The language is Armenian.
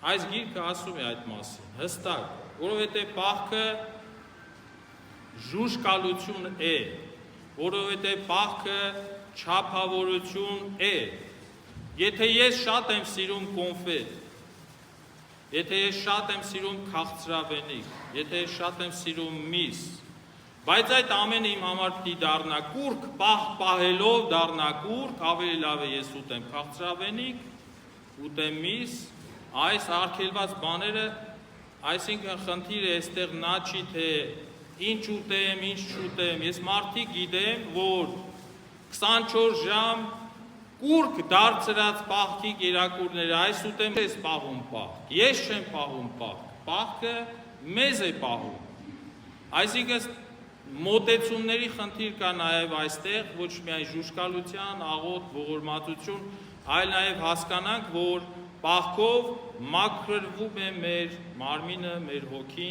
Այս գիրքը ասում է այդ մասին, հստակ, որովհետև պահքը ժուժկալություն է, որովհետև պահքը չափավորություն է, եթե ես շատ եմ սիրում կոնֆետ, եթե ես շատ եմ սիրում քաղցրավենիք, եթե ես շատ եմ սիրում միս, բայց այդ ամենը իմ համար պիտի դառնա կուրք, պահելով դառնա կուրք, ավելի լավ է ես ուտեմ քաղցրավենիք, ուտեմ միս, այս արգելված բաները, այսինքն խնդիրը այստեղ նա չի, թե ինչ ուտեմ, ինչ չուտեմ, ես մարդիկ գիտեմ, որ 24 ժամ կուրք դարձրած պահքի կերակուրները, այս ուտեմ ես պահում պահք, ես չեմ պահում պահք, պահքը մեզ է պահում, այսինքն մոտեցումների խնդիր կա նաև այստեղ, ոչ միայն ժուժկալության, աղոտ, ողորմածություն, այլ նաև հասկանանք, որ պահքով մաքրվում է մեր մարմինը, մեր հոգին,